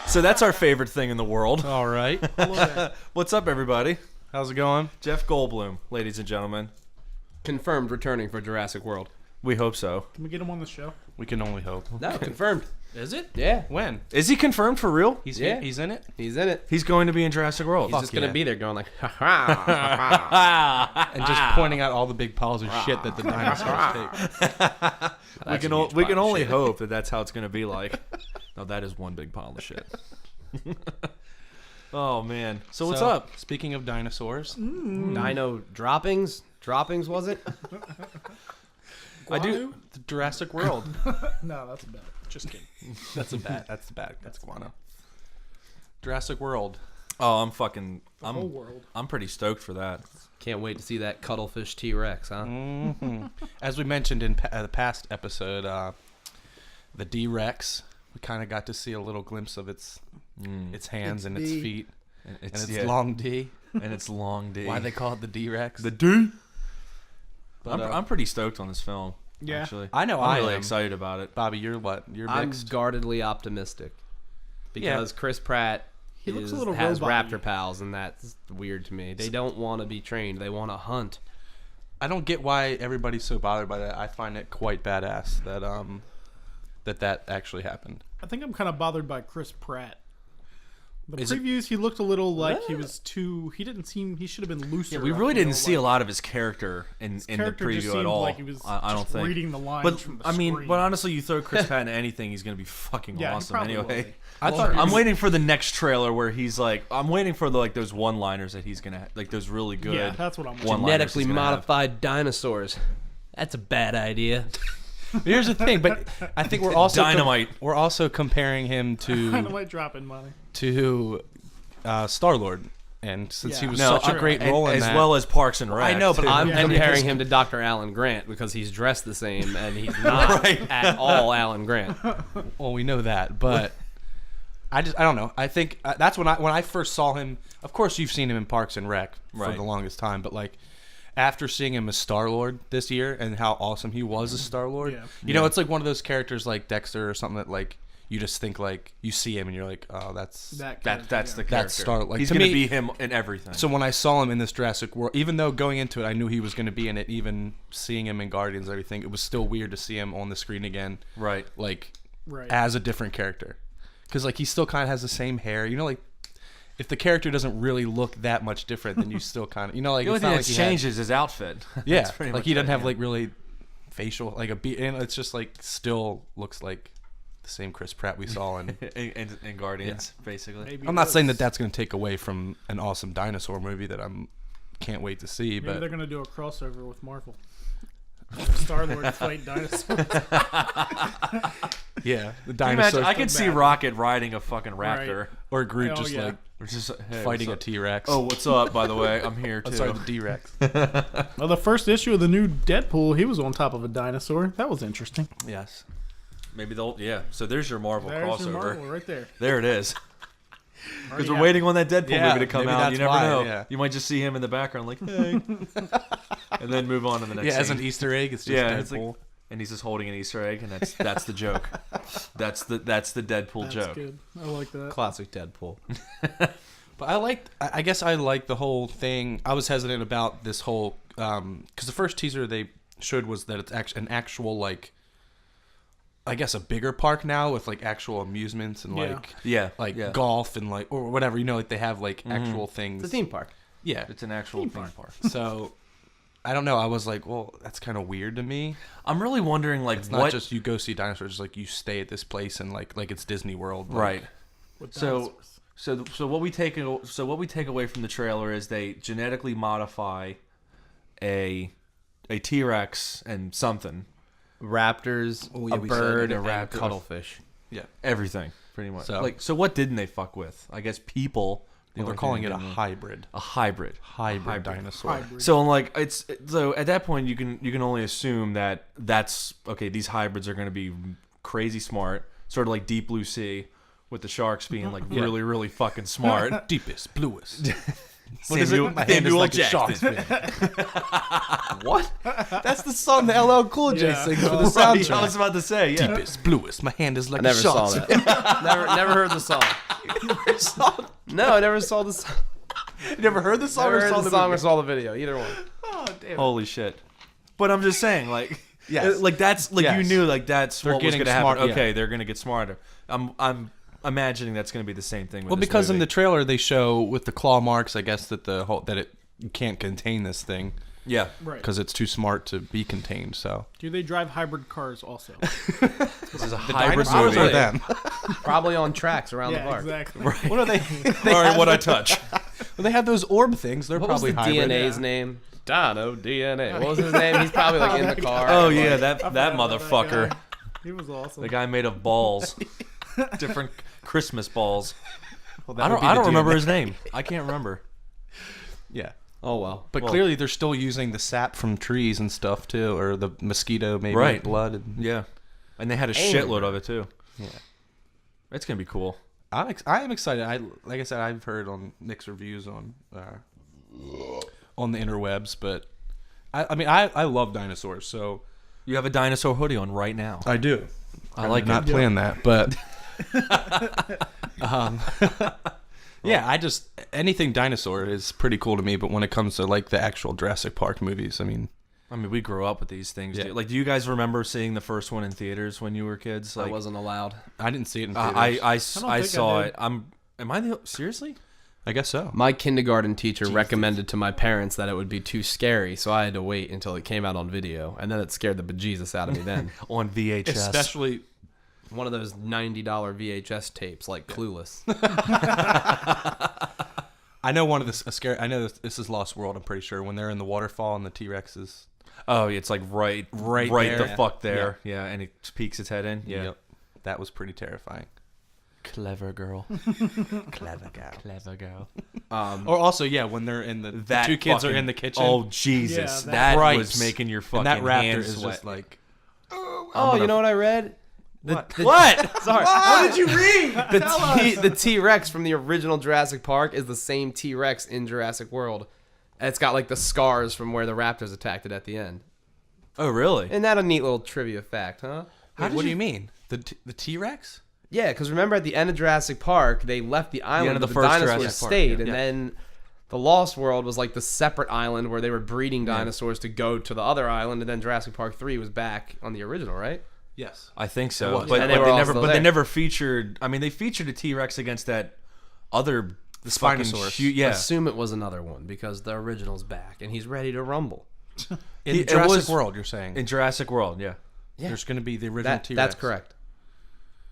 So that's our favorite thing in the world. All right. What's up, everybody? How's it going? Jeff Goldblum, ladies and gentlemen. Confirmed returning for Jurassic World. We hope so. Can we get him on the show? We can only hope. No, confirmed. Is it? Yeah. When? Is he confirmed for real? He's Yeah. he's in it? He's in it. He's going to be in Jurassic World. He's just going to yeah. be there going like, ha ha, ha ha. And just pointing out all the big piles of shit that the dinosaurs take. We can only hope that that's how it's going to be like. No, that is one big pile of shit. Oh, man. So what's up? Speaking of dinosaurs, Dino droppings? Droppings, was it? I do the Jurassic World. No, that's bad. Just kidding. That's guano. Jurassic World. Oh, Whole world. I'm pretty stoked for that. Can't wait to see that cuttlefish T-Rex, huh? As we mentioned in the past episode, the D-Rex, we kind of got to see a little glimpse of its hands and its feet And and its yeah, long D. and it's long D. Why they call it the D-Rex? the D? But, I'm pretty stoked on this film. Yeah. Actually, I know I'm I really am. excited about it. Bobby, you're what? You're I'm mixed. guardedly optimistic. Because Chris Pratt He looks a little has robot-y. raptor pals, and that's weird to me. They don't want to be trained. They want to hunt. I don't get why everybody's so bothered by that. I find it quite badass that that actually happened. I think I'm kind of bothered by Chris Pratt. The Is it- previews, he looked a little like he was too. He didn't seem. He should have been looser. Yeah, we I really feel didn't see a like. lot of his character in the character just preview at seemed all. like he was I don't just think. reading the lines But from the I mean, screen. but honestly, you throw Chris Pratt into anything, he's gonna be fucking Yeah, he awesome probably will anyway. be. I thought I'm waiting for the next trailer where he's like, I'm waiting for those one-liners that he's gonna like those really good. Yeah, that's what I'm waiting. one-liners Genetically he's gonna have. modified dinosaurs. That's a bad idea. Here's the thing, but I think we're also Dynamite. we're also comparing him Dynamite dropping money. to Star-Lord, and since he Yeah. was No, such a great role in as that, well as Parks and Rec. I know, but too. I'm Yeah. comparing him to Dr. Alan Grant because he's dressed the same and he's not at all Alan Grant. well, we know that, but I don't know. I think that's when I first saw him. Of course, you've seen him in Parks and Rec for Right. the longest time, but like after seeing him as Star-Lord this year and how awesome he was as Star-Lord, Yeah. you know, it's like one of those characters like Dexter or something that like you just think like you see him and you're like, oh, that's That that's the character. That's Star. Like, he's to gonna me- be him in everything. So when I saw him in this Jurassic World, even though going into it I knew he was going to be in it, even seeing him in Guardians and everything, it was still weird to see him on the screen again, right. like Right. as a different character, because like he still kind of has the same hair. You know, like if the character doesn't really look that much different, then you still kind of, you know, like The only it's thing not that like he had- changes is his outfit. yeah, That's pretty like much he doesn't it, have yeah. like really facial like a beat, and it's just like still looks like the same Chris Pratt we saw in. in Guardians, basically. Maybe I'm it not saying that was- that's going to take away from an awesome dinosaur movie that can't wait to see, Maybe but they're gonna do a crossover with Marvel. Star-Lord fight dinosaurs. yeah, the Can you imagine- dinosaur I could see bad. Rocket riding a fucking Right. raptor. or Groot Oh, just yeah. like Or just hey, fighting a what's up? T-Rex. Oh, what's up? By the way, I'm here too. I'm sorry, the D-Rex. Well, the first issue of the new Deadpool, he was on top of a dinosaur. That was interesting. Yes. Maybe they'll. Yeah. So there's your Marvel There's crossover. your Marvel right there. There it is. Because Already we're out. waiting on that Deadpool Yeah, movie to come maybe out. You that's never why, know. yeah. You might just see him in the background, like, hey, and then move on to the next. Yeah, as scene. an Easter egg, it's just Yeah, it's Deadpool. like, and he's just holding an Easter egg, and that's the joke. That's the Deadpool That's joke. good. I like that. Classic Deadpool. But I guess I liked the whole thing. I was hesitant about this whole, because the first teaser they showed was that it's an actual, like, I guess a bigger park now with, like, actual amusements and, Yeah. like, Yeah, like yeah. golf and, like, or whatever, you know, like, they have, like, actual things. It's a theme park. Yeah. It's an actual theme park. So, I don't know. I was like, well, that's kind of weird to me. I'm really wondering, like, It's what? not just you go see dinosaurs, like, you stay at this place and, like it's Disney World. Like, right. With So, dinosaurs. so what we take away from the trailer is they genetically modify a T-Rex and something, Raptors, Oh, yeah, a we said bird, it. and raptor. cuttlefish. Yeah. everything pretty much. So- So what didn't they fuck with? I guess people. Well, they're calling it a hybrid. a hybrid. Hybrid dinosaur. Hybrid. So I'm like, so at that point you can only assume that that's okay. These hybrids are going to be crazy smart, sort of like Deep Blue Sea, with the sharks being like really, really fucking smart. Deepest, bluest. What is it? My hand is like a shark's fin. What? That's the song that LL Cool J Yeah. sings for the Right, soundtrack. I was about to say, yeah. Deepest, bluest. My hand is like I never a saw shark's that. never heard the song. No, I never saw the song. You never heard the song Never or heard saw the the song movie? or saw the video. Either one. Oh, damn. Holy shit. But I'm just saying, like, Yes. like that's like you Yes. knew like that's They're what was getting gonna happen. smart, Okay, yeah. they're gonna get smarter. I'm imagining that's gonna be the same thing. With Well, this because in movie. the trailer they show with the claw marks, I guess that you can't contain this thing yeah, Right. because it's too smart to be contained. So Do they drive hybrid cars also? this is a hybrid dinosaurs movie. are them. Probably on tracks around the yeah, park. exactly. What are they? All right, what I touch. Well, they have those orb things. They're What was probably the hybrid. DNA's name? Dino DNA. What was his name? He's probably like in the car. Oh like, yeah, that forgot about motherfucker. that guy. He was awesome. The guy made of balls, different Christmas balls. Well, that I would don't. be I the don't remember DNA. his name. I can't remember. Yeah. Oh well. But Well- clearly they're still using the sap from trees and stuff too, or the mosquito maybe Right. blood. And Yeah, and they had a Anger. shitload of it too. Yeah. It's gonna be cool. I am excited. Like I said, I've heard on mixed reviews on the interwebs, but I mean I love dinosaurs, so You have a dinosaur hoodie on right now. I do. I like not it. plan that, but yeah, I just anything dinosaur is pretty cool to me. But when it comes to like the actual Jurassic Park movies, I mean, We grew up with these things. Yeah. Like, do you guys remember seeing the first one in theaters when you were kids? I Like, wasn't allowed. I didn't see it in theaters. I think I saw did. it. Am I the seriously? I guess so. My kindergarten teacher recommended to my parents that it would be too scary, so I had to wait until it came out on video, and then it scared the bejesus out of me then. On VHS. Especially One of those $90 VHS tapes like Clueless. I know one of the scary. I know this is Lost World. I'm pretty sure when they're in the waterfall and the T-Rex is. Oh, it's like right there. the fuck there. Yeah, and it peeks its head in. Yeah. Yep. That was pretty terrifying. Clever girl. Clever girl. Clever girl. Or also, yeah, when they're in the That two kids are fucking- in the kitchen. Oh Jesus, Yeah, that that- Right. was making your fucking and that raptor hands is sweat. just like. Oh, you know what I read? What? What? Sorry. What did you read? The T-Rex from the original Jurassic Park is the same T-Rex in Jurassic World. And it's got like the scars from where the raptors attacked it at the end. Oh really? Isn't that a neat little trivia fact, huh? What do you mean? The T-Rex? Yeah, because remember at the end of Jurassic Park, they left the island end of where the the first dinosaurs Jurassic Park, stayed, yeah. and Yeah. then the Lost World was like the separate island where they were breeding dinosaurs to go to the other island, and then Jurassic Park 3 was back on the original, right? Yes. I think It so. was. But, And they but were they all never still but they there. never featured. I mean, they featured a T-Rex against that other fucking Spinosaurus. yeah. Assume it was another one because the original's back and he's ready to rumble. In It Jurassic was- World, you're saying In Jurassic World, yeah. there's going to be the original T-Rex. That's correct.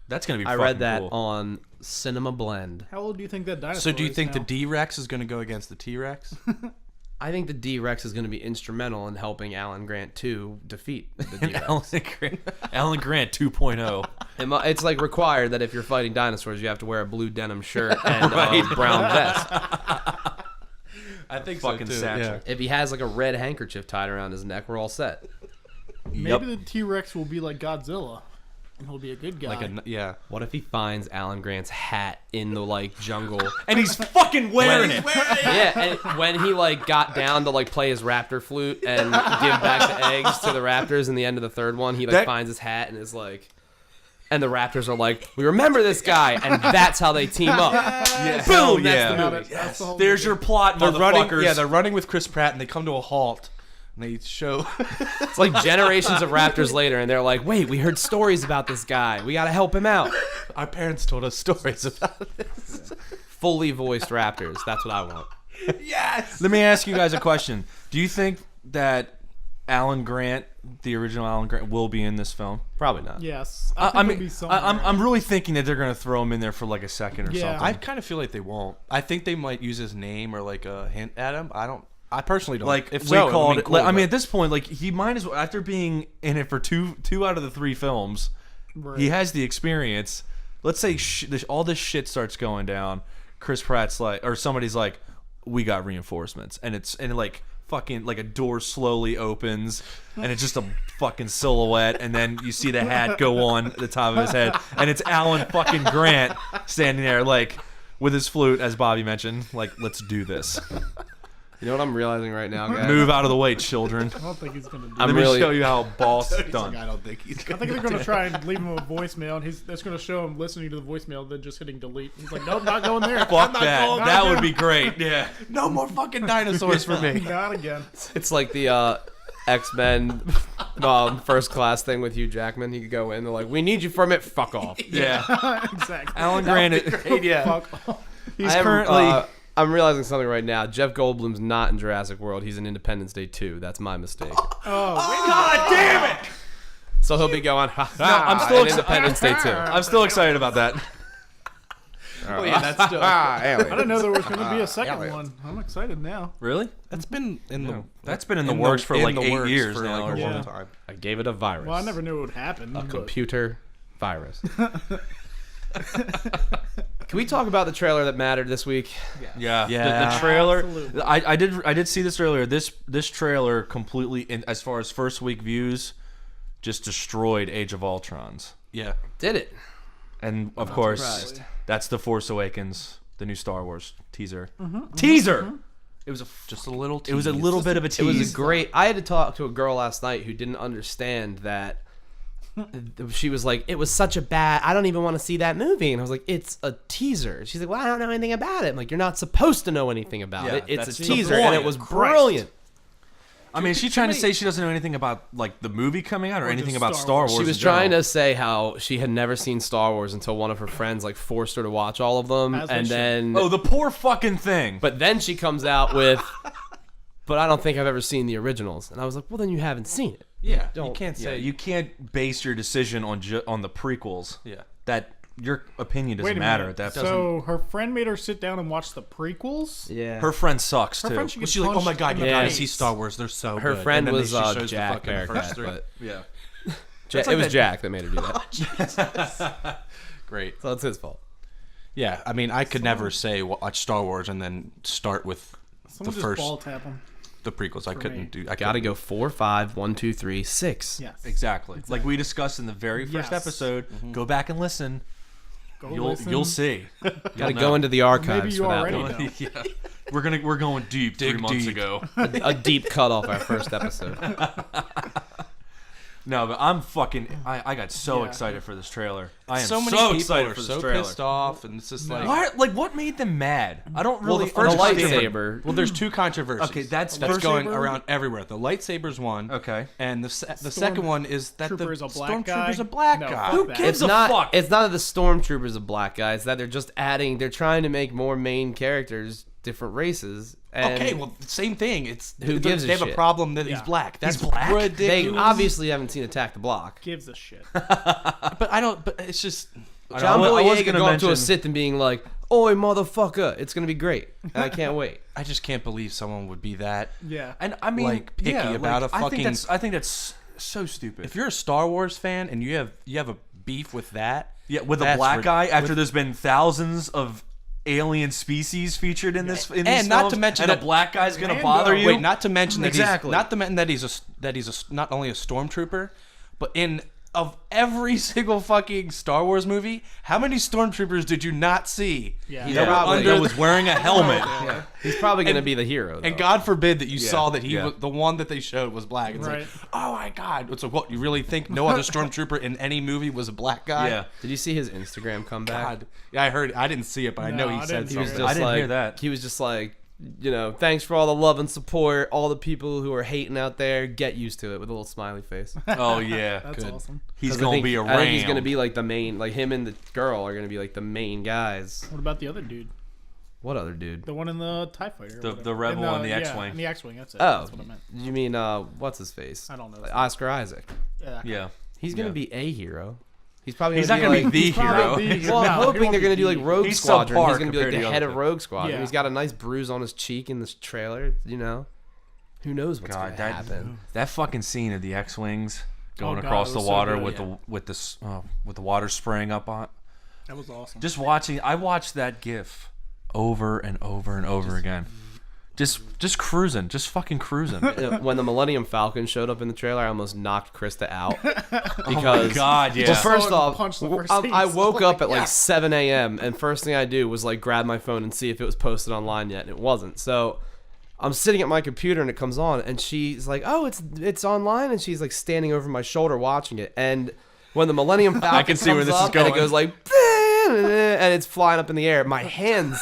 That's gonna be. I fucking read that cool. on Cinema Blend. How old do you think that dinosaur So do you is think the now? D-Rex is going to go against the T-Rex? I think the D-Rex is going to be instrumental in helping Alan Grant 2 defeat the D-Rex. Alan Grant 2.0. It's like required that if you're fighting dinosaurs, you have to wear a blue denim shirt and a brown vest. I think Fucking satchel. If he has like a red handkerchief tied around his neck, we're all set. Maybe the T-Rex will be like Godzilla, and he'll be a good guy. What if he finds Alan Grant's hat in the like jungle? And he's fucking wearing it. Yeah, and when he like got down to like play his raptor flute and give back the eggs to the raptors in the end of the third one, he like That- finds his hat and is like, and the raptors are like, we remember this guy, and that's how they team up. Hell Boom, yeah. that's the movie. That's the whole There's movie. your plot, They're running. motherfuckers. Yeah, they're running with Chris Pratt, and they come to a halt, and they show. It's like generations of raptors later, and they're like, wait, we heard stories about this guy. We gotta help him out. Our parents told us stories about it. Fully voiced raptors. That's what I want. Yes. Let me ask you guys a question. Do you think that Alan Grant, the original Alan Grant, will be in this film? Probably not. Yes. I think mean, it'll be somewhere. I'm really thinking that they're going to throw him in there for like a second or Yeah, I something. kind of feel like they won't. I think they might use his name or like a hint at him. I personally don't. Like if we so, called it'd it. be cool, I mean, but- at this point, like he might as well, after being in it for two out of the 3 films, Right. he has the experience. Let's say all this shit starts going down. Chris Pratt's like, or somebody's like, we got reinforcements, and like fucking like a door slowly opens and it's just a fucking silhouette, and then you see the hat go on the top of his head, and it's Alan fucking Grant standing there like with his flute, as Bobby mentioned, like, let's do this. You know what I'm realizing right now, guys? Move out of the way, children. I don't think he's gonna do I'm Let me really- show you how boss He's like, done. I don't think he's I gonna. think they're gonna try and leave him a voicemail, and that's gonna show him listening to the voicemail, then just hitting delete. He's like, nope, not going there. Fuck not that. going That there. would be great. Yeah. No more fucking dinosaurs for me. Not again. It's like the X-Men first class thing with Hugh Jackman. He could go in, they're like, we need you for a minute. Fuck off. Yeah. Exactly. Alan Grant. Yeah. Fuck off. He's I am, currently. I'm realizing something right now. Jeff Goldblum's not in Jurassic World. He's in Independence Day 2. That's my mistake. Oh, God damn it! So he'll be going, ha ha, I'm still in exci- Independence Day 2. I'm still excited about that. Oh, yeah, that's still. I didn't know there was gonna be a second one. I'm excited now. Really? That's been in the. That's been in the works for like 8 works years for now. like a Yeah. long time. I gave it a virus. Well, I never knew it would happen. A but- computer virus. Can we talk about the trailer that mattered this week? Yeah. Yeah. The trailer. Absolutely. I did see this earlier. This trailer completely, as far as first week views, just destroyed Age of Ultron's. Yeah. Did it? And of course, surprised. that's the Force Awakens, the new Star Wars teaser. Teaser. It was Just a little. It was a little bit of a It tease. was a great. I had to talk to a girl last night who didn't understand that. She was like, "It was such a bad. I don't even want to see that movie." And I was like, "It's a teaser." She's like, "Well, I don't know anything about it." I'm like, "You're not supposed to know anything about Yeah, it. It's that's a the teaser, and it point. was Christ. brilliant." I mean, is she trying to say she doesn't know anything about like the movie coming out or anything just about Star Star Wars? Wars? She was in general? trying to say how she had never seen Star Wars until one of her friends like forced her to watch all of them, As they and should. then Oh, the poor fucking thing. but then she comes out with, "But I don't think I've ever seen the originals," and I was like, "Well, then you haven't seen it." Yeah. Don't- You can't Yeah, say. you can't base your decision on on the prequels. Yeah. That your opinion Wait doesn't a matter minute. at that point. So her friend made her sit down and watch the prequels. Yeah, Her friend sucks Her too. friend should get She's like, oh my punched god, in you the gotta face. see Star Wars. They're so her good. friend And then was she shows the Jack fucking Bearcat, first three. but Yeah. it was Jack that made her do that, Great. so it's his fault. Yeah, I mean, I could never say watch Star Wars and then start with Someone the just first ball tap him. the prequels. I me. couldn't do. I Gotta couldn't. go 4, 5, 1, 2, 3, 6. Yes. Exactly. Like we discussed in the very first Yes. episode. Go back and listen. Go You'll listen. you'll see. Gotta go into the archives Maybe you for that already one. know. Yeah. We're going deep. Dig 3 months deep. ago. A deep cut off our first episode. No, but I'm fucking. I got so Yeah. excited for this trailer. I am So many so people excited are for this so trailer. pissed off, and it's just like. Why? Like, what made them mad? I don't Well, really. the first The understand. lightsaber. Well, there's two controversies. Okay, that's that's first going lightsaber? around everywhere. The lightsaber's one. Okay. And the second one is that the Stormtrooper is a black guy? stormtrooper's a black No, guy. fuck Who that. gives It's a not. fuck? It's not that the stormtroopers are black guys. That they're just adding. They're trying to make more main characters different races. And Okay, well, same thing. It's Who gives they a have a shit? problem that he's Yeah. black. That's black? they ridiculous. obviously haven't seen Attack the Block. Gives a shit. but I don't. But it's just. John I was Boyega gonna going up to a mention- Sith and being like, "Oi, motherfucker! It's gonna be great. And I can't wait." I just can't believe someone would be that. Yeah. And I mean, Like, picky yeah, about like, a fucking- I think that's so stupid. If you're a Star Wars fan and you have a beef with that, Yeah, with a that's black rid- guy after with- there's been thousands of alien species featured in this in these And not films, to mention and that- a black guy's gonna Mando. bother you. Wait, not to mention that Exactly. he's not only a stormtrooper, but in of every single fucking Star Wars movie, how many stormtroopers did you not see? Yeah. He's yeah, probably- that was wearing a helmet. Yeah. He's probably gonna be the hero. And though. God forbid that you Yeah, saw that he yeah. was, the one that they showed was black. It's Right. like, oh my God! So what? You really think no other stormtrooper in any movie was a black guy? Yeah. Did you see his Instagram comeback? God. Yeah, I heard. I didn't see it, but I know No, he I said didn't He was see just I didn't like, hear that. He was just like, thanks for all the love and support. All the people who are hating out there, get used to it with a little smiley face. Oh yeah, That's Good. awesome. he's 'Cause I gonna think- be a I think he's ram. gonna be like the main, like him and the girl are gonna be like the main guys. What about the other dude? What other dude? The one in the TIE Fighter. or The whatever. rebel In on the yeah, X-Wing. in the X-Wing. That's it. Oh, That's what I meant. you mean what's his face? I don't know. Like Oscar Isaac. Yeah. Yeah, He's gonna Yeah. be a hero. He's probably he's gonna not gonna like, be the hero. Probably the- Well, No, I'm he hoping won't they're be gonna do like the- Rogue He's Squadron. subpar He's gonna be like compared to the the head other of Rogue Squadron. Yeah. He's got a nice bruise on his cheek in this trailer. Who knows what's God, gonna happen? that fucking scene of the X-wings going Oh, God, across it the was so water good. with the water spraying up on. That was awesome. Just watching, I watched that GIF over and over and over again. Just cruising, just fucking cruising. When the Millennium Falcon showed up in the trailer, I almost knocked Krista out Oh because. my god, yeah. Well, first Saw him off, punch the first I scene, woke so up at like, like 7 a.m. and first thing I do was like grab my phone and see if it was posted online yet, and it wasn't. So I'm sitting at my computer and it comes on, and she's like, "Oh, it's online," and she's like standing over my shoulder watching it. And when the Millennium Falcon can see where comes this is up and it going. goes like, and it's flying up in the air, my hands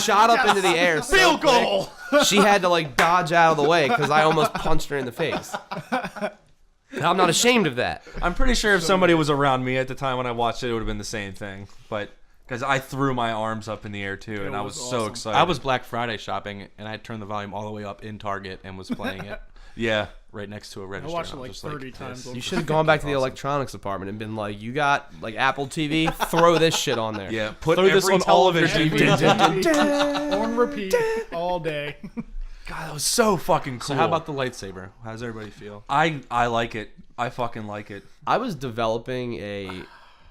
shot up into the air. So Field quick, goal. she had to like dodge out of the way because I almost punched her in the face. I'm not ashamed of that. I'm pretty sure if somebody was around me at the time when I watched it, it would have been the same thing. But because I threw my arms up in the air too, and I was was so awesome. excited. I was Black Friday shopping, and I turned the volume all the way up in Target and was playing it yeah. right next to a I register. watched it and I like was 30 this. times. You should have gone back to the electronics department and been like, "You got like Apple TV? Throw this shit on there." Yeah, put Throw this every on all of your television. on repeat all day. God, that was so fucking cool. So how about the lightsaber? How does everybody feel? I like it. I fucking like it. I was developing a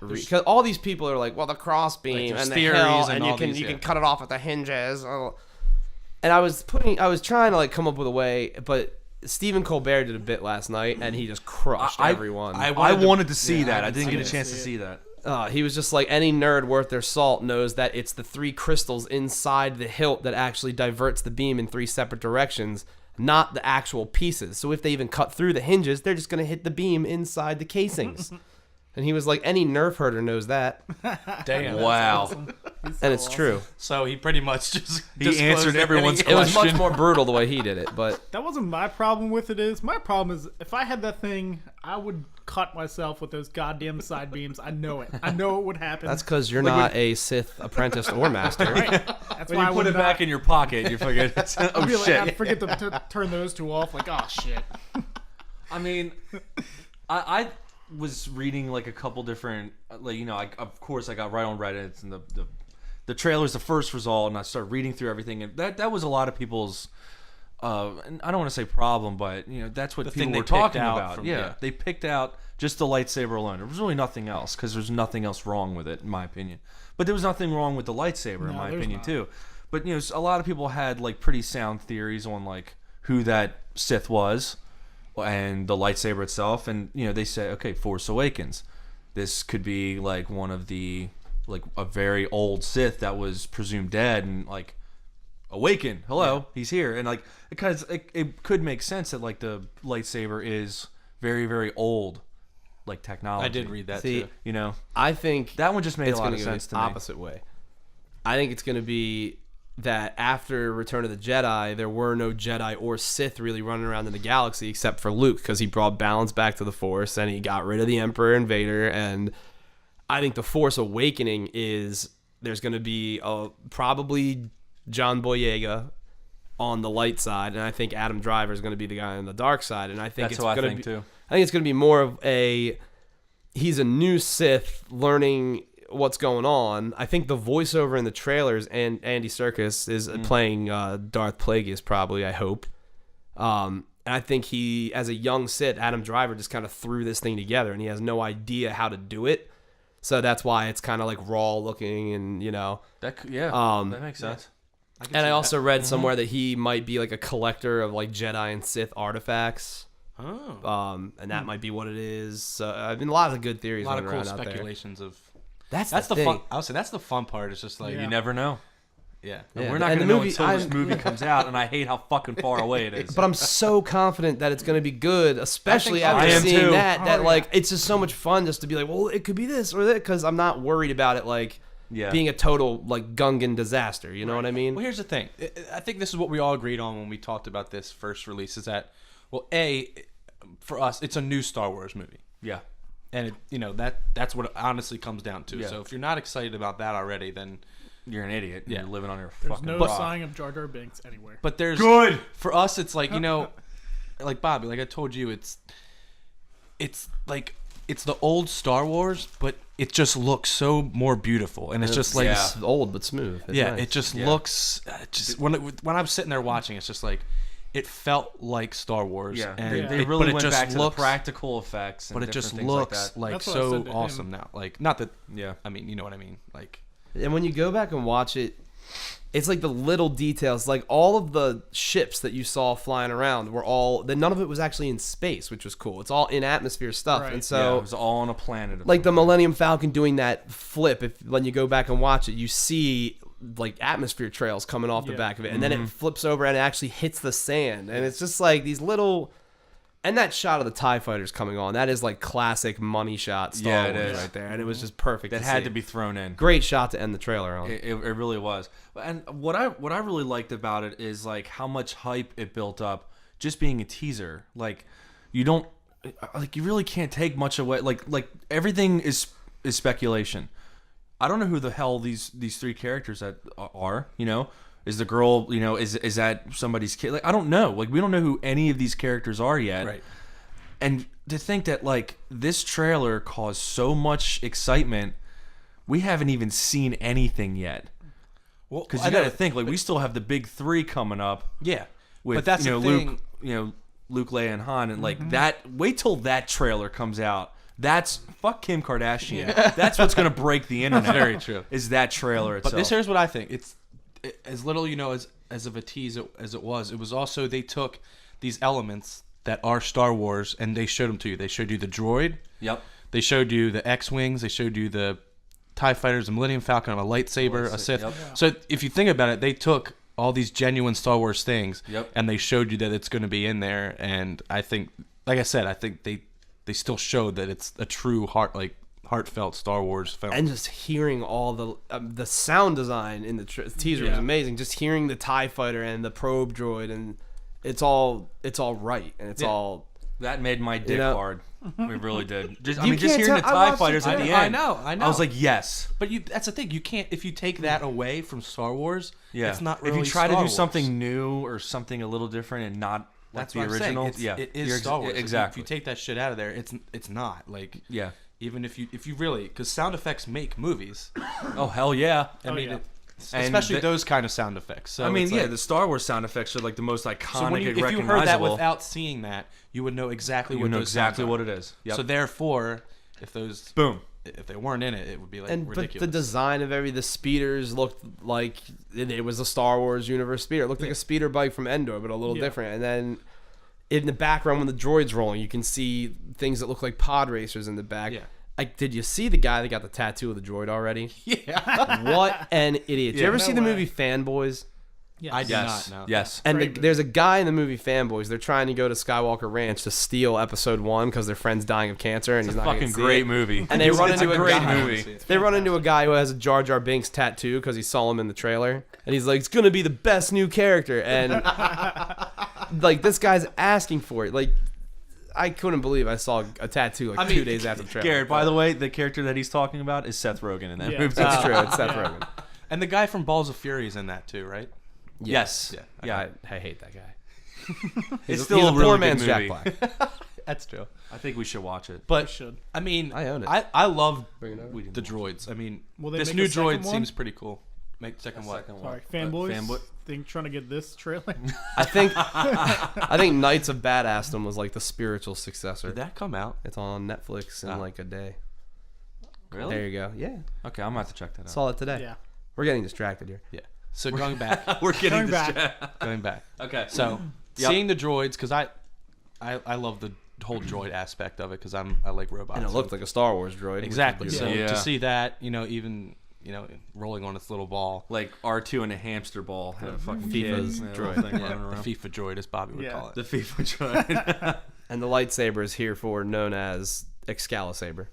because all these people are like, "Well, the crossbeam there's and the theories hell, and and you all can these, you yeah. can cut it off at the hinges." Oh. And I was trying to like come up with a way, but Stephen Colbert did a bit last night, and he just crushed everyone. I wanted to- wanted to see yeah, that. I I didn't haven't get a seen chance it. to see that. He was just like, any nerd worth their salt knows that it's the 3 crystals inside the hilt that actually diverts the beam in 3 separate directions, not the actual pieces. So if they even cut through the hinges, they're just going to hit the beam inside the casings. And he was like, any nerf herder knows that. Damn. Wow. And it's true. So he pretty much just He disclosed answered everyone's any- It was much Question. more brutal the way he did it, but That wasn't my problem with it. Is my problem is if I had that thing, I would cut myself with those goddamn side beams. I know it. I know it would happen. that's because you're not a Sith apprentice or master. right. That's When why I you put would it back in your pocket, you forget. I'd Oh be like, shit. I'd forget to turn those 2 off. Like, oh shit. I mean, I was reading like a couple different, like, you know, of course I got right on Reddit, and the trailer's the first result, and I started reading through everything, and that was a lot of people's, and I don't want to say problem, but you know, that's what The people thing they were picked talking out about. from- Yeah, yeah. they picked out just the lightsaber alone. There was really nothing else, because there's nothing else wrong with it, in my opinion. But there was nothing wrong with the lightsaber, in No, my there's opinion, not. too. But you know, a lot of people had like pretty sound theories on like who that Sith was and the lightsaber itself, and you know, they say, okay, Force Awakens, this could be like one of the, like a very old Sith that was presumed dead, and like awaken, hello, he's here, and like because it could make sense that like the lightsaber is very, very old, like technology. I did read that See, too. You know, I think that one just made it's a lot going of to go sense the to me. opposite way. I think it's going to be that after Return of the Jedi, there were no Jedi or Sith really running around in the galaxy except for Luke, because he brought balance back to the Force and he got rid of the Emperor and Vader. And I think the Force Awakening is there's going to be probably John Boyega on the light side, and I think Adam Driver is going to be the guy on the dark side. And I think That's it's what I going to think be too. I think it's going to be more of he's a new Sith learning what's going on. I think the voiceover in the trailers, and Andy Serkis is playing Darth Plagueis, probably, I hope. And I think he, as a young Sith, Adam Driver just kind of threw this thing together, and he has no idea how to do it. So that's why it's kind of like raw looking, and you know. That yeah, that makes sense. And I also read somewhere that he might be like a collector of like Jedi and Sith artifacts. Oh. And that might be what it is. I mean, a lot of good theories A lot of running cool around out there. speculations of. That's the thing. fun. I would say that's the fun part. It's just like Yeah. You never know. yeah. Yeah, We're not and gonna the know movie- until this I'm- movie comes out, and I hate how fucking far away it is. But I'm so confident that it's going to be good, especially I after am seeing too. that. That Oh, like it's just so much fun just to be like, well, it could be this or that, because I'm not worried about it like Yeah. being a total like Gungan disaster. You know what I mean? Well, here's the thing. I think this is what we all agreed on when we talked about this first release. Is that, well, for us, it's a new Star Wars movie, yeah. and it, you know that's what it honestly comes down to. Yeah. So if you're not excited about that already, then You're an idiot. Yeah. You're living on your There's fucking no rock. sign of Jar Jar Binks anywhere. but there's Good. for us. It's like, you know, like Bobby, like I told you, it's like it's the old Star Wars, but it just looks so more beautiful, and it's just like yeah. It's old but smooth. It's yeah, nice. it just Yeah. looks just when I was sitting there watching, it's just like it felt like Star Wars. Yeah, and they it- really but it went just back to looks, the practical effects. And but it just different looks things like That's what I so said to him. awesome now. Like, not that that. Yeah. I mean, you know what I mean. Like, And when you go back and watch it, it's like the little details, like all of the ships that you saw flying around were all. Then none of it was actually in space, which was cool. It's all in atmosphere stuff, Right. and Yeah, so it was all on a planet. like the Millennium Falcon doing that flip. If when you go back and watch it, you see like atmosphere trails coming off the Yeah. back of it, and then it flips over and it actually hits the sand, and it's just like these little. And that shot of the TIE fighters coming on, that is like classic money shot Star Yeah, it Wars is. right there, and it was just perfect. that to had see. to be thrown in. Great shot to end the trailer on. It really was. And what I really liked about it is like how much hype it built up just being a teaser. Like you don't like you really can't take much away. Like everything is speculation. I don't know who the hell these three characters that are, you know. Is the girl, you know, is that somebody's kid? Like I don't know. Like we don't know who any of these characters are yet. Right. And to think that like this trailer caused so much excitement, we haven't even seen anything yet. Well, Because you got to think like we still have the big three coming up yeah. with But that's you know the thing. Luke, you know Luke, Leia, and Han, and like that. Wait till that trailer comes out. That's fuck Kim Kardashian. That's what's gonna break the internet. Very true. Is that trailer itself? But this here's what I think. It's as little, you know, as of a tease as it was. It was also they took these elements that are Star Wars and they showed them to you. They showed you the droid. Yep. They showed you the X-wings. They showed you the TIE fighters, the Millennium Falcon, a lightsaber, a Sith. Yep. So if you think about it, they took all these genuine Star Wars things, Yep. and they showed you that it's going to be in there. And I think, like I said, I think they still showed that it's a true heartfelt Star Wars film. And just hearing all the sound design in the teaser was Yeah. amazing. Just hearing the TIE fighter and the probe droid, and it's all right, and it's Yeah. all. That made my dick know- hard. It really did. Just You just can't hearing the tell- I TIE watched fighters it at too. the I end. know. I was like, yes. But that's the thing. You can't if you take that away from Star Wars. Yeah. It's not really. if you try to Star do Wars. something new or something a little different and not like that's the what I'm original, saying. yeah, It is you're Star Wars. Exactly. If you take that shit out of there, it's not like. Yeah. Even if you really, because sound effects make movies. Oh hell yeah. I mean, yeah. And especially the- those kind of sound effects. So I mean, it's yeah, like- the Star Wars sound effects are like the most iconic so when and if you recognizable. heard that without seeing that, you would know exactly you what know those exactly sounds what are. it is. Yep. So therefore, if those boom. if they weren't in it, it would be like And but ridiculous. the design of the speeders looked like it was a Star Wars universe speeder. It looked like a speeder bike from Endor, but a little Yeah. different. And then in the background, when the droid's rolling, you can see things that look like pod racers in the back. Yeah. Like, did you see the guy that got the tattoo of the droid already? yeah, What an idiot! Did you ever see the way. movie Fanboys? Yes. I did Yes. not know. Yes. And Great movie. there's a guy in the movie Fanboys. They're trying to go to Skywalker Ranch to steal Episode 1 because their friend's dying of cancer, and he's not Fucking going to see great it. movie. And they run It's into a a great guy. movie. They run into a guy who has a Jar Jar Binks tattoo because he saw him in the trailer, and he's like, "It's gonna be the best new character." And like this guy's asking for it. Like, I couldn't believe I saw a tattoo like 2 days after the trailer. Garrett, by the way, the character that he's talking about is Seth Rogen in that Yeah. movie. That's true. It's Seth Rogen. And the guy from Balls of Fury is in that too, right? Yes. Yeah. Yeah. I hate that guy. It's He's still a a really poor good man's movie. Jack Black. That's true. I think we should watch it. But should. I mean, I own it. I love Bring it over. We didn't the droids. I mean, Will they this make new a second droid one? seems pretty cool. Make second what? Sorry, fanboys. Fanboy. Think trying to get this trailer. I think Knights of Badassdom was like the spiritual successor. Did that come out? It's on Netflix in Ah. like a day. Really? There you go. Yeah, Okay, I'm gonna have to check that out. saw it today. Yeah. We're getting distracted here. Yeah. So going back, We're getting Going back. going back. Okay. So Yep. seeing the droids, because I love the whole droid aspect of it, because I like robots. And it looked like a Star Wars droid. which exactly. was So beautiful. Yeah. to see that, even rolling on its little ball. like R2 and a hamster ball had a fucking FIFA's kid, droid. little thing Yeah, running the around. FIFA droid, as Bobby would Yeah. call it. The FIFA droid. And the lightsaber is herefore known as Excalibur.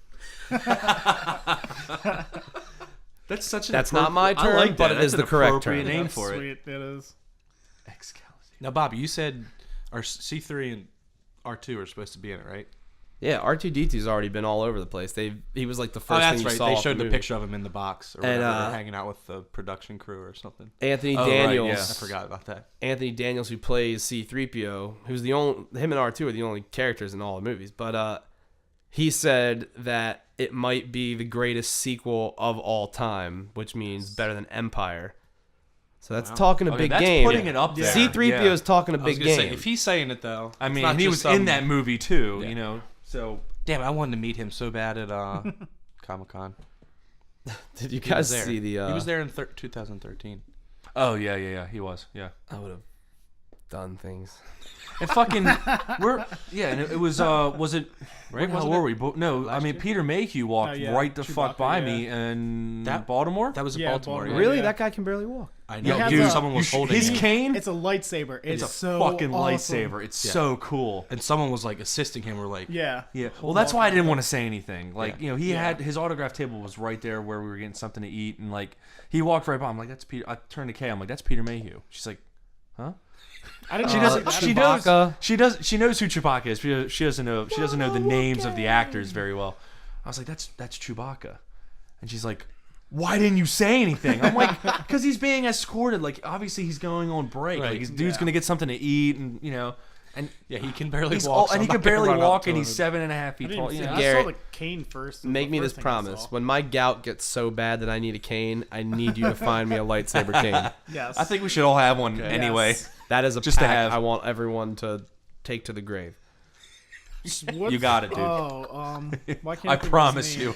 That's such an That's not my I term, like but that. it That's is an the correct appropriate term. name That's for it. sweet. It is. Excalibur. Now, Bobby, you said our C3 and R2 are supposed to be in it, right? Yeah, R2D2's already been all over the place. He was like the first Oh, that's thing you right. saw. They off showed the movie. picture of him in the box or And, whatever, hanging out with the production crew or something. Anthony Oh, right, Daniels. yeah. I forgot about that. Anthony Daniels, who plays C-3PO, who's him and R2 are the only characters in all the movies. But he said that it might be the greatest sequel of all time, which means better than Empire. So that's talking a Okay, big that's game. putting it up there. C-3PO Yeah. is talking a I was big gonna game. say, if he's saying it though, I it's mean, not he just was some- in that movie too, Yeah. So Damn, I wanted to meet him so bad at Comic Con. Did you He guys was there. see the? he was there in 2013. Oh yeah. He was. Yeah. I would have done things. And fucking, and it was it right? How were we? No, I mean Peter Mayhew walked right the fuck by me in Baltimore. That was in Yeah, Baltimore. Baltimore. Really? Yeah. That guy can barely walk. I He know. has Dude, a- someone was holding his him. cane. It's a lightsaber. It's It's a so fucking awesome. lightsaber. It's so cool. And someone was like assisting him. We're like, Yeah. Yeah. Well, that's why I didn't want to say anything. Like, Yeah. you know, he Yeah. had his autograph table was right there where we were getting something to eat, and like he walked right by. I'm like, that's Peter. I turned to Kay. I'm like, that's Peter Mayhew. She's like, huh? I didn't She know doesn't. that. She knows. Chewbacca. She knows who Chewbacca is. She doesn't know. She doesn't know the names of the actors very well. I was like, that's Chewbacca, and she's like, why didn't you say anything? I'm like, because he's being escorted. Like, obviously he's going on break. Right. Like, his dude's gonna get something to eat, and you know, and yeah, he can barely he's walk. all, so and he I'm can not gonna barely run up walk, to and him. he's 7.5 I feet didn't tall. even see You that. know? I saw Garrett, the cane first. Make me this promise. When my gout gets so bad that I need a cane, I need you to find me a lightsaber cane. Yes. I think we should all have one anyway. Yes. That is a Just to pact have. I want everyone to take to the grave. What's- You got it, dude. Why can't I think of his promise name? you.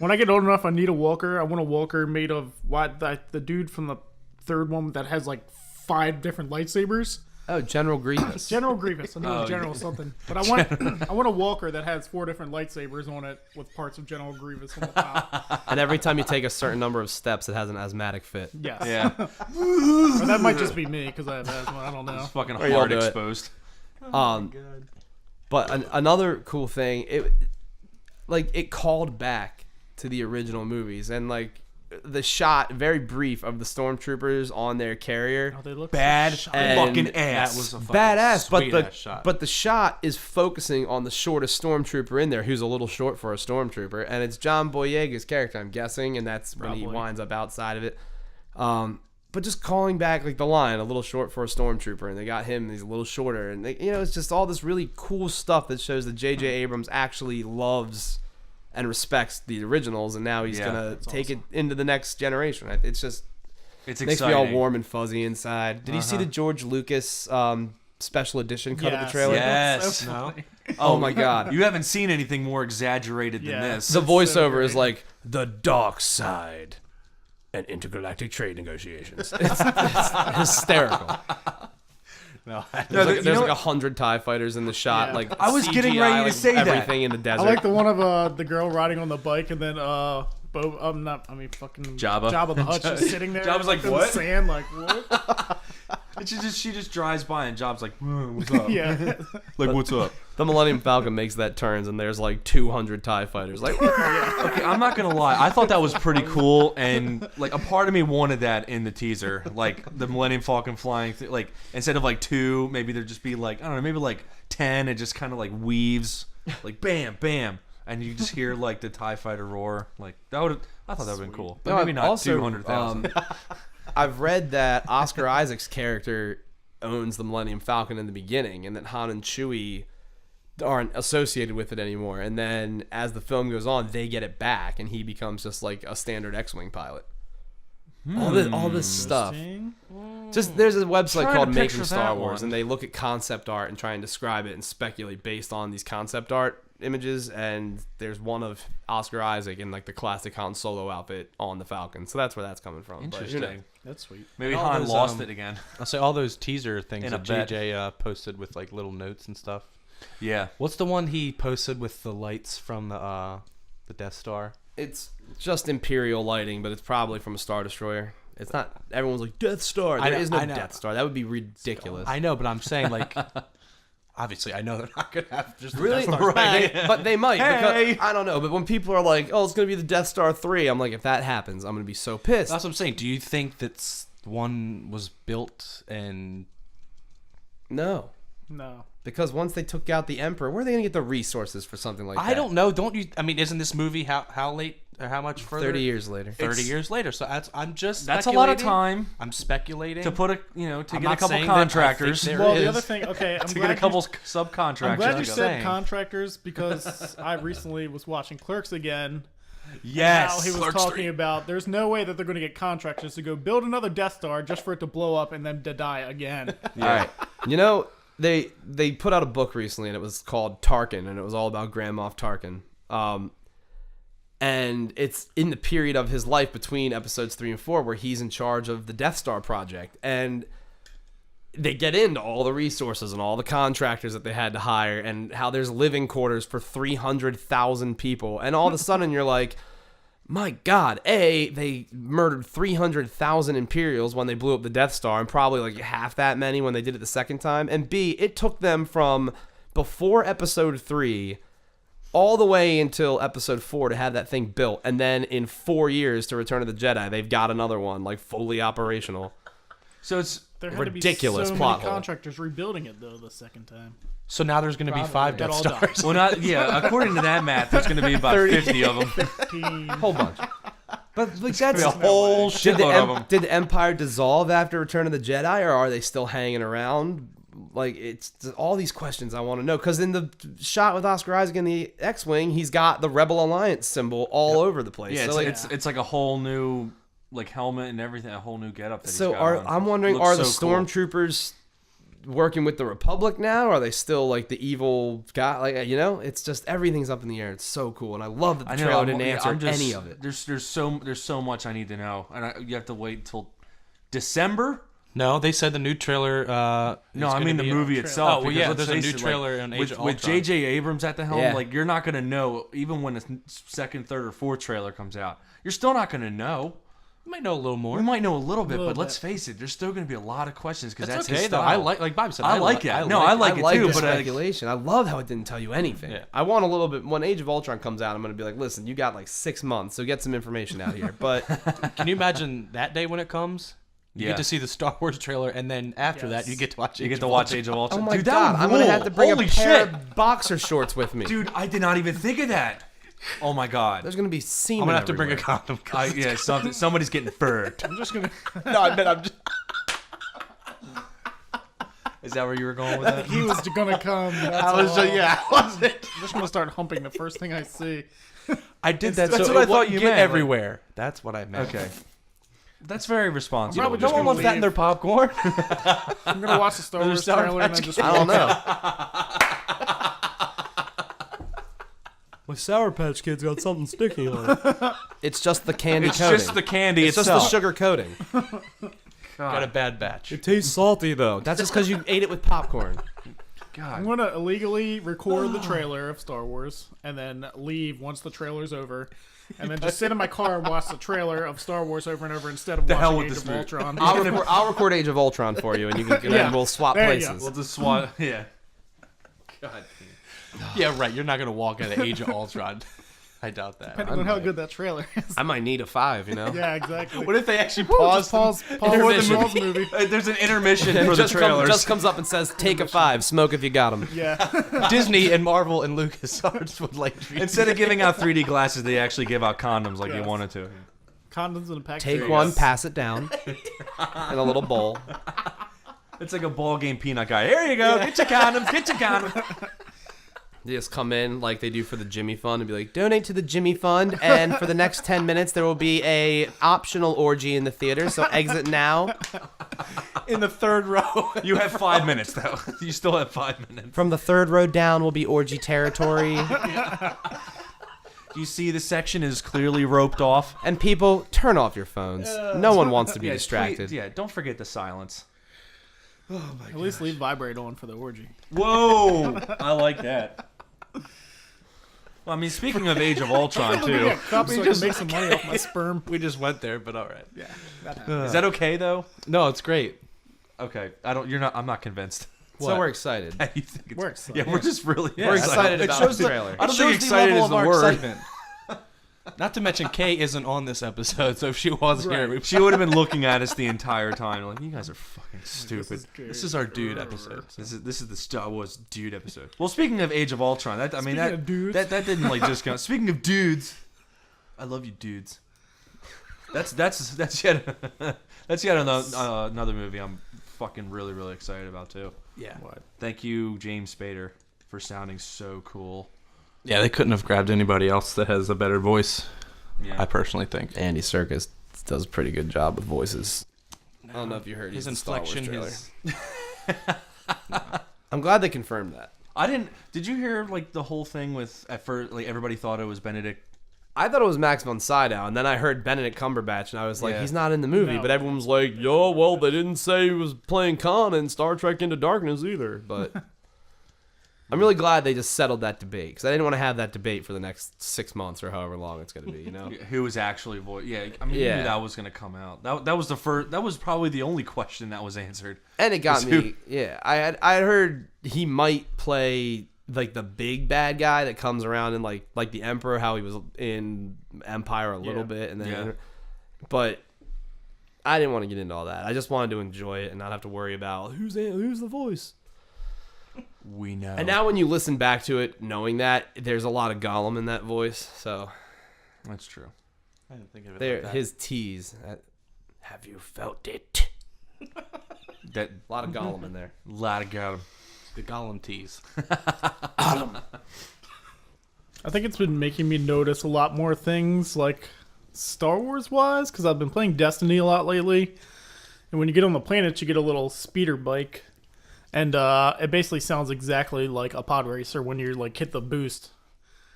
When I get old enough, I need a walker. I want a walker made of the dude from the third one that has like 5 different lightsabers. Oh, General Grievous. General Grievous. I know it's General something, but I want a walker that has 4 different lightsabers on it with parts of General Grievous on the top. And every time you take a certain number of steps, it has an asthmatic fit. Yes. Yeah. Or that might just be me because I have asthma. I don't know. Fucking Or you'll hard do it. exposed. But another cool thing, it called back to the original movies, and like the shot, very brief, of the stormtroopers on their carrier. Oh, they look Bad so And fucking ass. That was a fucking Badass, but sweet-ass shot. the shot is focusing on the shortest stormtrooper in there, who's a little short for a stormtrooper, and it's John Boyega's character, I'm guessing, and that's when he Probably. winds up outside of it. But just calling back like the line, a little short for a stormtrooper, and they got him, and he's a little shorter, and it's just all this really cool stuff that shows that J.J. Abrams actually loves and respects the originals, and now he's Yeah, gonna that's take awesome. it into the next generation. It's just It's makes exciting. me all warm and fuzzy inside. Did you see the George Lucas special edition cut of the Yes. trailer? Yes. So No. funny. Oh my god. You haven't seen anything more exaggerated than Yeah. this. The so voiceover is great. like the dark side and intergalactic trade negotiations. It's hysterical. No, There's like 100 TIE fighters in the shot. Yeah. Like I was getting CGI, ready to like, say that. everything in the I desert. like the one of the girl riding on the bike and then fucking Jabba. Jabba the Hutt just sitting there. Jabba's like, in "What?" The sand, like what? she just drives by and Job's like, what's up? Yeah. Like, what's up? the Millennium Falcon makes that turns and there's like 200 TIE fighters. Like Okay, I'm not gonna lie. I thought that was pretty cool, and like a part of me wanted that in the teaser, like the Millennium Falcon flying. Like instead of like 2, maybe there'd just be like, I don't know, maybe like 10. It just kind of like weaves, like bam, bam, and you just hear like the TIE fighter roar. Like that would. I thought that would have been cool, but No, maybe not also, 200,000. I've read that Oscar Isaac's character owns the Millennium Falcon in the beginning, and that Han and Chewie aren't associated with it anymore. And then as the film goes on, they get it back, and he becomes just like a standard X-wing pilot. All this stuff. Just there's a website Trying called to Making picture Star that Wars, one. and they look at concept art and try and describe it and speculate based on these concept art images. And there's one of Oscar Isaac in like the classic Han Solo outfit on the Falcon, so that's where that's coming from. But, you know. Interesting. That's sweet. Maybe all Han those, lost it again. I'll say all those teaser things In a that bet. JJ posted with like little notes and stuff. Yeah. What's the one he posted with the lights from the Death Star? It's just Imperial lighting, but it's probably from a Star Destroyer. It's not. Everyone's like Death Star. I There know- is no I know. Death Star. That would be ridiculous. I know, but I'm saying like, obviously I know they're not gonna have just the Really? Death Stars Right. back. But they might. Hey! Because, I don't know. But when people are like, "Oh, it's gonna be the Death Star 3," I'm like, if that happens, I'm gonna be so pissed. That's what I'm saying. Do you think that one was built and No, No. because once they took out the Emperor, where are they gonna get the resources for something like that? I don't know. Don't you? I mean, isn't this movie how late or how much further? 30 years later. 30 years later. So I'm just. That's a lot of speculating. time I'm speculating to put to I'm get a not couple saying that I think contractors. there Well, is. the other thing, okay, I'm To glad get a couple you, subcontractors. I'm glad you to go. said saying. contractors because I recently was watching Clerks again. Yes. How he was Clerks talking 3. about there's no way that they're going to get contractors to go build another Death Star just for it to blow up and then to die again. All right. You know, they put out a book recently, and it was called Tarkin, and it was all about Grand Moff Tarkin. And it's in the period of his life between episodes 3 and 4 where he's in charge of the Death Star project. And they get into all the resources and all the contractors that they had to hire and how there's living quarters for 300,000 people. And all of a sudden you're like, my God, A, they murdered 300,000 Imperials when they blew up the Death Star and probably like half that many when they did it the second time. And B, it took them from before episode 3 all the way until episode 4 to have that thing built. And then in 4 years to Return of the Jedi, they've got another one like fully operational. So it's There had ridiculous to be so plot many hole. contractors rebuilding it though the second time. So now there's going to be 5 That Death all Stars. died. well, not yeah. According to that math, there's going to be about 50 of them. 15. Whole bunch. But like that's A whole did the, shitload of them. did the Empire dissolve after Return of the Jedi, or are they still hanging around? Like, it's all these questions I want to know. Because in the shot with Oscar Isaac in the X-Wing, he's got the Rebel Alliance symbol all over the place. Yeah, so, it's like a whole new like helmet and everything, a whole new getup. That so he's got on. I'm wondering, Looks are the so cool. stormtroopers working with the Republic now? Or are they still like the evil guy? Like, you know, it's just everything's up in the air. It's so cool, and I love that the I know, trailer I'm- didn't yeah, answer I'm just- any of it. There's so much I need to know, and you have to wait till December. No, they said the new trailer. No, I mean the movie itself. Oh, well, because yeah, let's there's a face new it, trailer in Age with, of with Ultron. J.J. Abrams at the helm. Yeah. Like, you're not gonna know even when the second, third, or fourth trailer comes out. You're still not gonna know. You might know a little more. We might know a little bit, Little but let's bit. face it, there's still gonna be a lot of questions because That's that's okay his though. style. Like Bob said, I like it. No, I like it I like too, the but speculation. I love how it didn't tell you anything. Yeah. I want a little bit. When Age of Ultron comes out, I'm going to be like, listen, you got like 6 months, so get some information out here. But Can you imagine that day when it comes? You Yeah. get to see the Star Wars trailer, and then after that, Yes. you get to watch. you Age get of to watch Ultron. Age of Ultron. oh my Dude, that God, would I'm going to rule. have to bring Holy a pair shit. of boxer shorts with me. Dude, I did not even think of that. Oh my god. There's going to be semen I'm gonna have to bring a everywhere. condom. 'cause- Yeah, somebody's getting furred. I'm just gonna. no, I meant I'm just. Is that where you were going with that? He was gonna come. That's I was all. yeah, I wasn't. I'm just gonna start humping the first thing I see. I did that. That's so what I it thought wouldn't you get meant, everywhere. That's what I meant. Okay. That's very responsible. Probably No just one gonna wants that in leave. their popcorn. I'm gonna watch the Star Wars Sour trailer and Patch then just. I don't know. My Sour Patch Kids got something sticky on it. It's just the candy It's coating. just the candy it's just itself. the sugar coating. Got a bad batch. It tastes salty though. That's just because you ate it with popcorn. I'm God. gonna illegally record the trailer of Star Wars and then leave once the trailer's over, and then just sit in my car and watch the trailer of Star Wars over and over instead of The hell watching with Age this of movie. Ultron. I'll record Age of Ultron for you, and you can and Yeah. then we'll swap There you go. places. We'll just swat. Yeah. God. Yeah, right. You're not gonna walk out of Age of Ultron. I doubt that. Depending on how good that trailer is. I might need a 5, you know. Yeah, exactly. What if they actually Just pause? pause Intermission. the movie. There's an intermission And for the just, trailers. just comes up and says, "Take a 5, smoke if you got them." Yeah. Disney and Marvel and LucasArts would like Instead of giving out 3D glasses, they actually give out condoms like you Yes. wanted to. Condoms in a pack. Take one, pass it down in a little bowl. It's like a ball game peanut guy. Here you go. Get your condoms. Get your condoms. They just come in like they do for the Jimmy Fund and be like, "Donate to the Jimmy Fund, and for the next 10 minutes there will be a optional orgy in the theater. So exit now." in the third row. You have 5 minutes though. You still have 5 minutes. From the third row down will be orgy territory. You see, the section is clearly roped off. And people, turn off your phones. No one wants to be distracted. Please, yeah, don't forget the silence. At least leave vibrate on for the orgy. Whoa, I like that. Well, I mean, speaking of Age of Ultron too, Yeah, cup so I can make some money off my sperm. We just went there, but all right. Yeah, that happened. is that okay though? No, it's great. Okay, I don't. You're not. I'm not convinced. So we're excited. You think it's, We're excited. Yeah, we're just really. We're excited It about shows the the- trailer. I don't It think shows excited level is of the our word. excitement. Not to mention, Kay isn't on this episode, so if she was here, we She would have been looking at us the entire time, like, you guys are fucking stupid. This is our dude episode. This is the Star Wars dude episode. Well, speaking of Age of Ultron, that I mean Speaking of dudes. that didn't like just go. Speaking of dudes, I love you, dudes. That's yet another movie I'm fucking really excited about too. Yeah. Thank you, James Spader, for sounding so cool. Yeah, they couldn't have grabbed anybody else that has a better voice, Yeah, I personally think. Andy Serkis does a pretty good job with voices. I don't know if you heard His he's in Star Wars inflection, trailer. his... I'm glad they confirmed that. I didn't. Did you hear like the whole thing with at first? Like everybody thought it was Benedict I thought it was Max von Sydow, and then I heard Benedict Cumberbatch, and I was like, Yeah. he's not in the movie. No. But everyone was like, yo, well, they didn't say he was playing Khan in Star Trek Into Darkness either. But I'm really glad they just settled that debate, because I didn't want to have that debate for the next 6 months or however long it's going to be, you know? Who was actually voice? Yeah, I mean, you Yeah. knew that was gonna come out. That was the first. That was probably the only question that was answered. And it got Was me. Yeah, I had heard he might play like the big bad guy that comes around in like the Emperor, how he was in Empire a little Yeah. bit, and then, Yeah. but I didn't want to get into all that. I just wanted to enjoy it and not have to worry about who's the voice. We know. And now when you listen back to it, knowing that there's a lot of Gollum in that voice, so that's true. I didn't think of it there like that. his tease. Have you felt it? That A lot of Gollum in there. lot of got him. The Gollum tease. I think it's been making me notice a lot more things like Star Wars wise, because I've been playing Destiny a lot lately. And when you get on the planet, you get a little speeder bike, and it basically sounds exactly like a pod racer when you like hit the boost.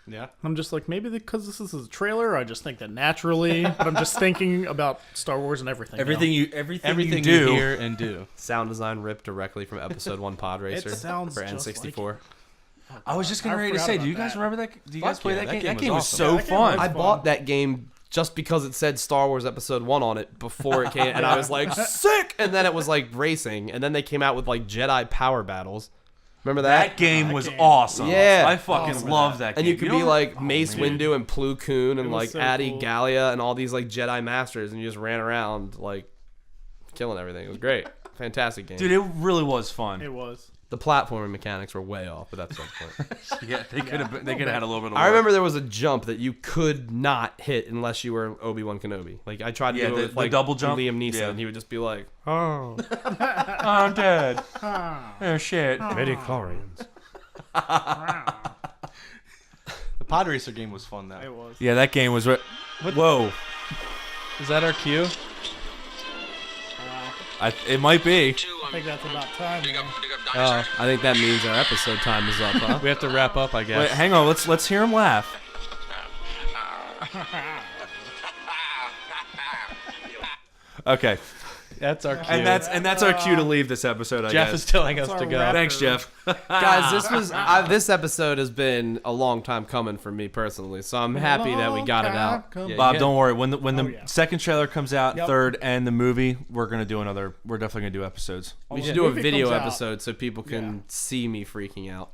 Yeah. I'm just like, maybe because this is a trailer, I just think that naturally. But I'm just thinking about Star Wars and everything. Everything now. Everything you you do. hear and do. Sound design ripped directly from Episode 1 Pod Racer sounds for just N64. I was just getting I ready to forgot say, about do you guys that. remember that? Do you Fuck guys play yeah, that that game? game That game was was awesome. so Yeah, that game fun. was I fun. bought that game just because it said Star Wars Episode 1 on it before it came, and I was like, sick! And then it was like racing, and then they came out with like Jedi power battles. Remember that? That game was game. awesome. Yeah. I fucking Awesome. love that game. And you could know be what? like Oh, Mace man. Windu and Plo Koon and was like so Adi cool. Gallia and all these like Jedi Masters, and you just ran around like killing everything. It was great. Fantastic game. Dude, it really was fun. It was. The platforming mechanics were way off, but that's the point. Yeah, they could have. They could have had a little bit of. I work. remember there was a jump that you could not hit unless you were Obi-Wan Kenobi. Like I tried to Yeah, do it the- with the like double jump? Liam Neeson, Yeah. and he would just be like, "Oh, I'm dead. Oh shit. midi-chlorians." The Pod Racer game was fun though. It was. Yeah, that game was. Whoa. Is that our cue? It might be. I think that's about time. man. Oh, I think that means our episode time is up, huh? we have to wrap up, I guess. Wait, hang on. Let's hear him laugh. Okay, That's our cue. and that's our cue to leave this episode. I Jeff guess. is telling us That's to our go. wrap. Thanks, Jeff. Guys, this episode has been a long time coming for me personally, so I'm happy that we got it out. Yeah, Bob, yeah. don't worry. When the Oh, yeah. second trailer comes out, Yep. third, and the movie, we're definitely gonna do episodes. We Oh, should do a if it video comes out- episode so people can Yeah. see me freaking out.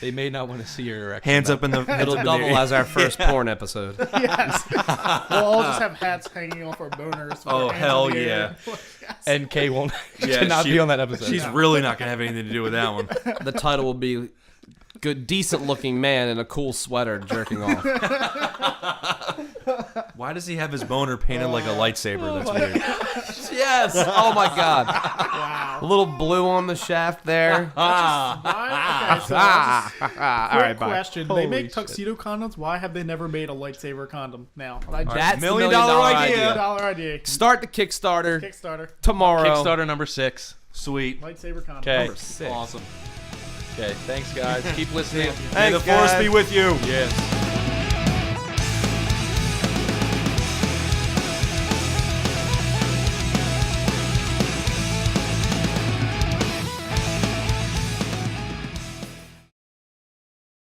They may not want to see your erection. Hands up in the. hands It'll up in the double air. as our first porn episode. Yes. We'll all just have hats hanging off our boners. with Oh, our hands hell in the yeah. air. And Kay won't Yeah, cannot she- be on that episode. She's really not gonna have anything to do with that one. The title will be "Good, decent-looking man in a cool sweater jerking off." Why does he have his boner painted like a lightsaber? That's weird. Yes. Oh my God. Wow. A little blue on the shaft there. Why? Okay, so All quick right, bye. question. Holy They make shit. tuxedo condoms. Why have they never made a lightsaber condom now? That's the $1 million $1 idea. $1 idea. Start the Kickstarter Kickstarter. tomorrow. Kickstarter number 6. Sweet. Lightsaber condom. Okay. Number 6. Awesome. Okay. Thanks, guys. Keep listening. May the force be with you. Yes.